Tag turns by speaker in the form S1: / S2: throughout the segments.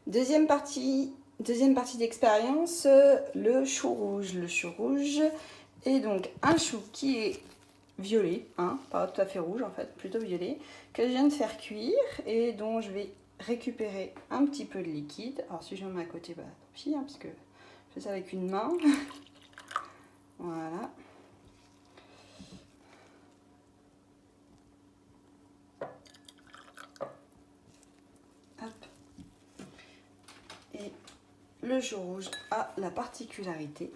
S1: Deuxième partie d'expérience, le chou rouge. Le chou rouge est donc un chou qui est violet, hein, pas tout à fait rouge en fait, plutôt violet, que je viens de faire cuire et dont je vais récupérer un petit peu de liquide. Alors si je mets à côté, bah tant pis, hein, parce que je fais ça avec une main. Voilà. Hop. Et le chou rouge a la particularité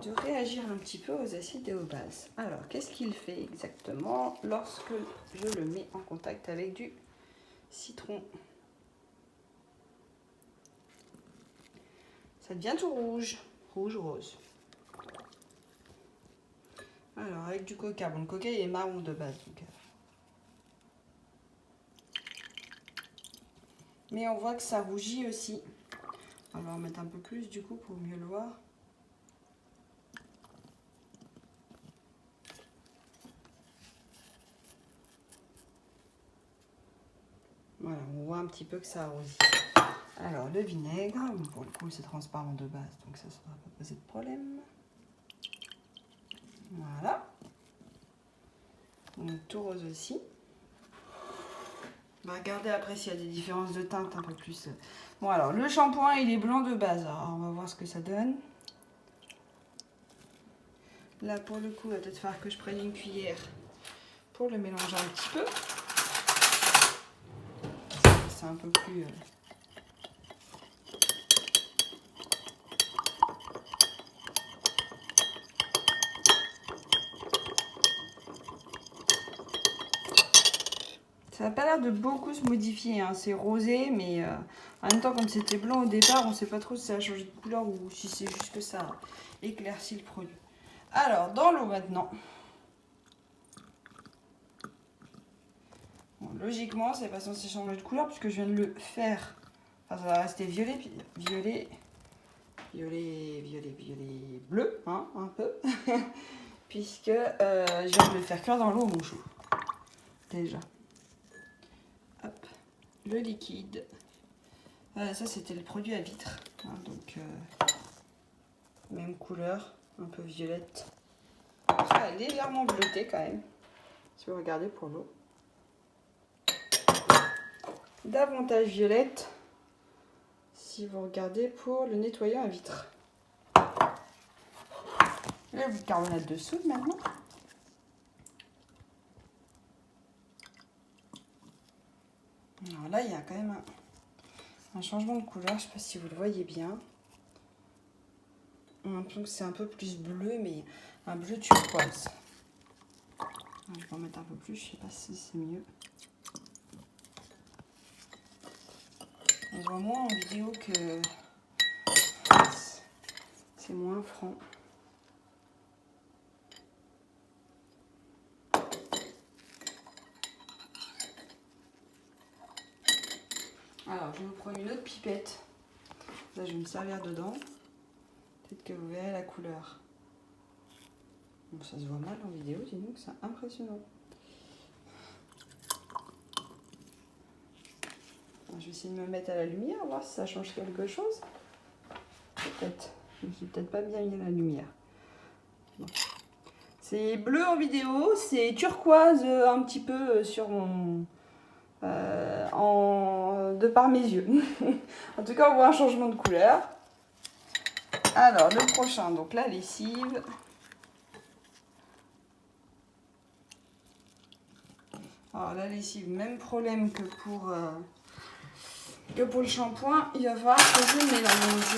S1: de réagir un petit peu aux acides et aux bases. Alors, qu'est-ce qu'il fait exactement lorsque je le mets en contact avec du citron? Ça devient tout rouge, rouge-rose. Alors, avec du coca, bon, le coca il est marron de base, donc, mais on voit que ça rougit aussi. On va en mettre un peu plus du coup pour mieux le voir. Voilà, on voit un petit peu que ça arrosit. Alors, le vinaigre, pour le coup c'est transparent de base, donc ça ne va pas poser de problème. Voilà. On est tout rose aussi. On va regarder après s'il y a des différences de teinte un peu plus. Bon alors, le shampoing il est blanc de base, alors on va voir ce que ça donne. Là pour le coup, il va peut-être falloir que je prenne une cuillère pour le mélanger un petit peu. C'est un peu plus... Ça n'a pas l'air de beaucoup se modifier, hein. C'est rosé, mais en même temps, comme c'était blanc au départ, on ne sait pas trop si ça a changé de couleur ou si c'est juste que ça éclaircit le produit. Alors, dans l'eau maintenant. Bon, logiquement, c'est pas censé changer de couleur puisque je viens de le faire. Enfin, ça va rester violet, violet, bleu, hein, un peu. Puisque je viens de le faire cuire dans l'eau, mon chou. Déjà. Hop, le liquide. Voilà, ça c'était le produit à vitre, hein, donc même couleur, un peu violette. Ah, légèrement bleuté quand même, si vous regardez pour l'eau. Davantage violette, si vous regardez pour le nettoyant à vitre. Le bicarbonate de soude maintenant. Alors là, il y a quand même un changement de couleur, je ne sais pas si vous le voyez bien. On a l'impression que c'est un peu plus bleu, mais un bleu turquoise. Je vais en mettre un peu plus, je ne sais pas si c'est mieux. On voit moins en vidéo que c'est moins franc. Alors, je vais vous prendre une autre pipette. Là, je vais me servir dedans. Peut-être que vous verrez la couleur. Bon, ça se voit mal en vidéo, dis donc, c'est impressionnant. Alors, je vais essayer de me mettre à la lumière, voir si ça change quelque chose. Peut-être. Je ne suis peut-être pas bien mis à la lumière. Bon. C'est bleu en vidéo, c'est turquoise un petit peu sur mon... de par mes yeux. En tout cas, on voit un changement de couleur. Alors, le prochain, donc la lessive. Alors, la lessive, même problème que pour le shampoing. Il va falloir que je le mélange.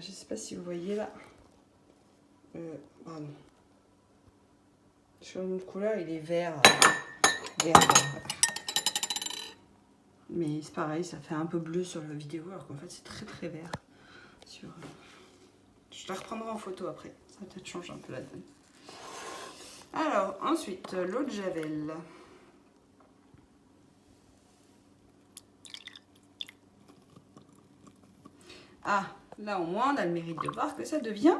S1: Je ne sais pas si vous voyez là. Pardon. Sur une couleur, il est vert. Vert. Mais c'est pareil, ça fait un peu bleu sur la vidéo, alors qu'en fait c'est très très vert. Je la reprendrai en photo après. Ça va peut-être changer un peu la donne. Alors, ensuite, l'eau de Javel. Ah, là au moins on a le mérite de voir que ça devient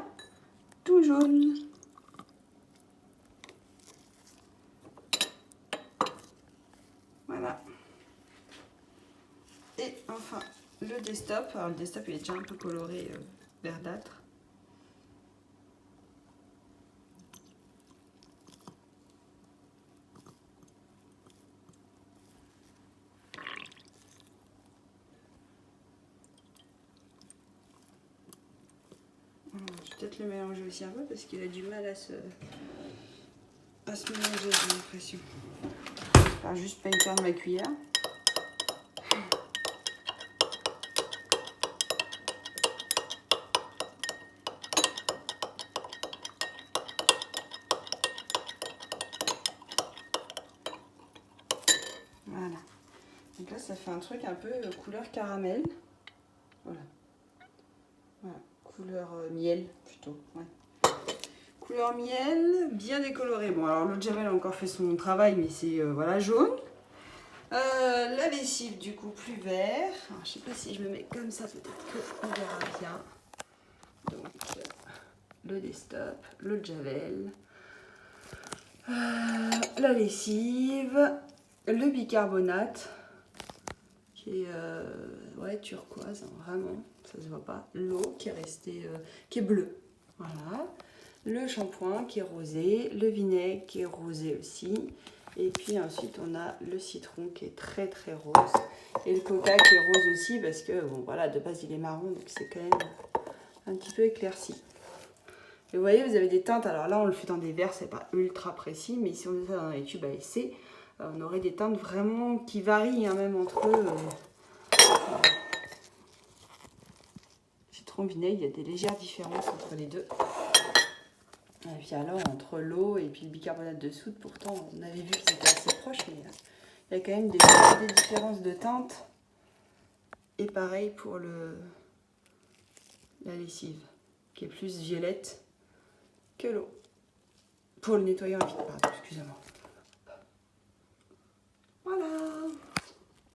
S1: tout jaune. Voilà. Et enfin, le desktop. Alors le desktop il est déjà un peu coloré verdâtre. Je vais peut-être le mélanger aussi un peu parce qu'il a du mal à se mélanger, j'ai l'impression. Enfin, juste pas une de ma cuillère. Voilà. Donc là, ça fait un truc un peu couleur caramel. Voilà. Voilà. Couleur miel plutôt. Ouais. Couleur miel, bien décoloré. Bon, alors l'eau de javel a encore fait son travail, mais c'est voilà, jaune. La lessive, du coup, plus vert. Alors, je sais pas si je me mets comme ça, peut-être qu'on verra bien. Donc, le desktop, l'eau de javel, la lessive, le bicarbonate, qui est ouais, turquoise, hein, vraiment, ça se voit pas. L'eau qui est restée, qui est bleue. Voilà. Le shampoing qui est rosé, le vinaigre qui est rosé aussi. Et puis ensuite on a le citron qui est très très rose. Et le coca qui est rose aussi parce que bon voilà, de base il est marron donc c'est quand même un petit peu éclairci. Et vous voyez, vous avez des teintes, alors là on le fait dans des verres, c'est pas ultra précis, mais si on faisait ça dans les tubes à essai, on aurait des teintes vraiment qui varient hein, même entre eux. Citron vinaigre, il y a des légères différences entre les deux. Et puis alors, entre l'eau et puis le bicarbonate de soude, pourtant, on avait vu qu'ils étaient assez proches, mais il y a quand même des différences de teinte. Et pareil pour la lessive, qui est plus violette que l'eau. Pour le nettoyant à vide, pardon, excusez-moi. Voilà.